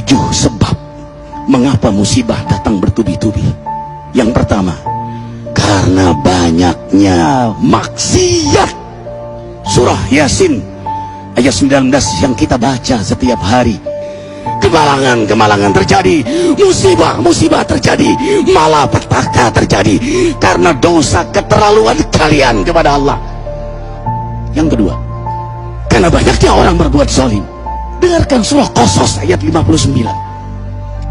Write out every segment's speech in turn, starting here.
7 sebab mengapa musibah datang bertubi-tubi. Yang pertama, karena banyaknya maksiat. Surah Yasin ayat 19 yang kita baca setiap hari. Kemalangan-kemalangan terjadi, musibah-musibah terjadi, malapetaka terjadi karena dosa keterlaluan kalian kepada Allah. Yang kedua, karena banyaknya orang berbuat zalim. Dengarkan surah Qasas ayat 59.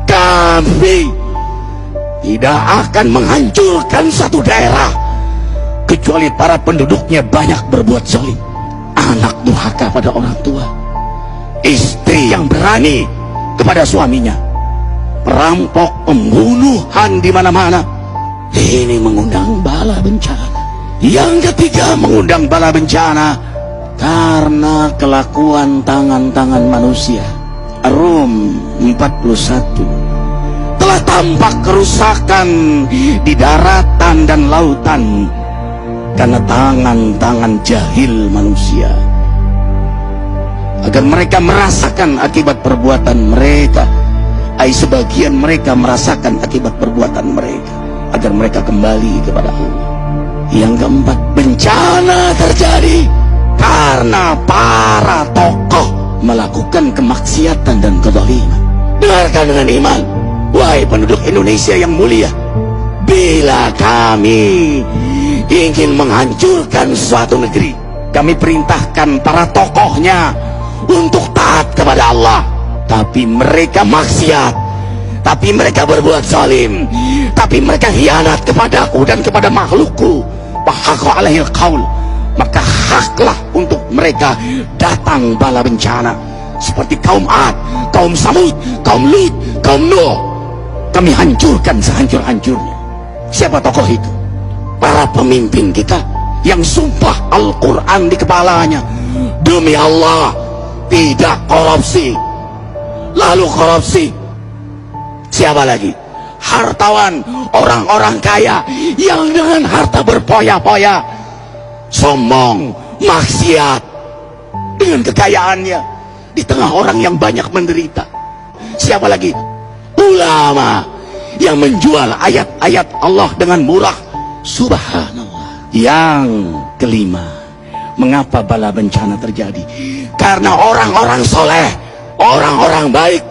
Kami tidak akan menghancurkan satu daerah kecuali para penduduknya banyak berbuat zalim. Anak durhaka pada orang tua, istri yang berani kepada suaminya, perampok, pembunuhan di mana-mana. Ini mengundang bala bencana. Yang ketiga, mengundang bala bencana karena kelakuan tangan-tangan manusia. Rum 41. Telah tampak kerusakan di daratan dan lautan karena tangan-tangan jahil manusia, agar mereka merasakan akibat perbuatan mereka. Sebagian mereka merasakan akibat perbuatan mereka, agar mereka kembali kepada Allah. Yang keempat, bencana terjadi karena para tokoh melakukan kemaksiatan dan kezaliman. Dengarkan dengan iman, wahai penduduk Indonesia yang mulia, bila kami ingin menghancurkan suatu negeri, kami perintahkan para tokohnya untuk taat kepada Allah, tapi mereka maksiat, tapi mereka berbuat zalim, tapi mereka khianat kepadaku dan kepada makhlukku. Fahaqa alaihil qaul, maka haklah untuk mereka datang bala bencana seperti kaum Ad, kaum Samud, kaum Lut, kaum Nuh. Kami hancurkan sehancur-hancurnya. Siapa tokoh itu? Para pemimpin kita yang sumpah Al-Quran di kepalanya, demi Allah tidak korupsi. Lalu korupsi. Siapa lagi? Hartawan, orang-orang kaya yang dengan harta berpoya-poya, sombong, maksiat dengan kekayaannya di tengah orang yang banyak menderita. Siapa lagi? Ulama yang menjual ayat-ayat Allah dengan murah. Subhanallah. Yang kelima, mengapa bala bencana terjadi? Karena orang-orang soleh, orang-orang baik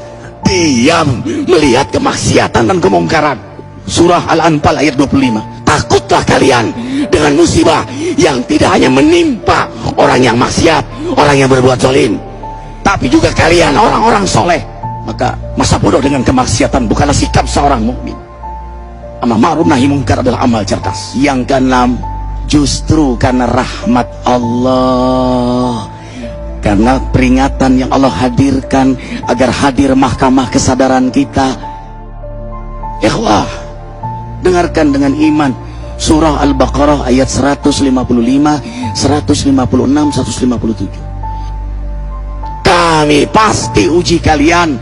diam melihat kemaksiatan dan kemungkaran. Surah Al-Anfal ayat 25. Takutlah kalian dengan musibah yang tidak hanya menimpa orang yang maksiat, orang yang berbuat zalim, tapi juga kalian orang-orang soleh. Maka masa bodoh dengan kemaksiatan bukanlah sikap seorang mukmin. Amar ma'ruf nahi munkar adalah amal cerdas. Yang keenam, justru karena rahmat Allah, karena peringatan yang Allah hadirkan agar hadir mahkamah kesadaran kita. Ikhwah, dengarkan dengan iman surah Al-Baqarah ayat 155, 156, 157. Kami pasti uji kalian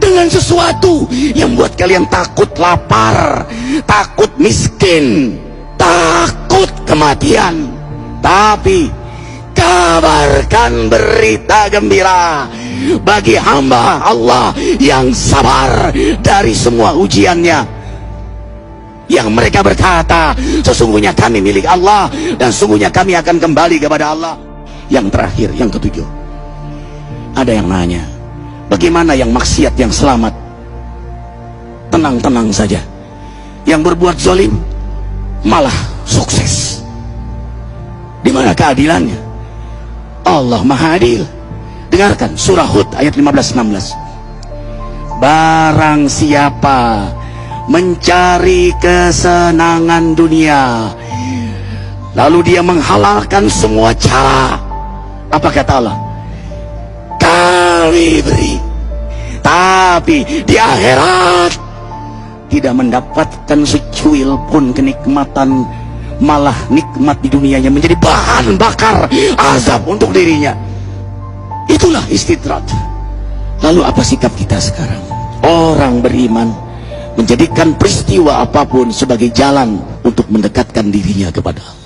dengan sesuatu yang buat kalian takut lapar, takut miskin, takut kematian. Tapi kabarkan berita gembira bagi hamba Allah yang sabar dari semua ujiannya, yang mereka berkata, sesungguhnya kami milik Allah dan sungguhnya kami akan kembali kepada Allah. Yang terakhir, yang ketujuh, ada yang nanya, bagaimana yang maksiat yang selamat? Tenang-tenang saja. Yang berbuat zalim malah sukses. Di mana keadilannya? Allah Maha Adil. Dengarkan surah Hud ayat 15-16. Barang siapa mencari kesenangan dunia, lalu dia menghalalkan semua cara, apa kata Allah? Kami beri, tapi di akhirat tidak mendapatkan secuil pun kenikmatan, malah nikmat di dunianya menjadi bahan bakar azab untuk dirinya. Itulah istidrat. Lalu apa sikap kita sekarang? Orang beriman menjadikan peristiwa apapun sebagai jalan untuk mendekatkan dirinya kepada Allah.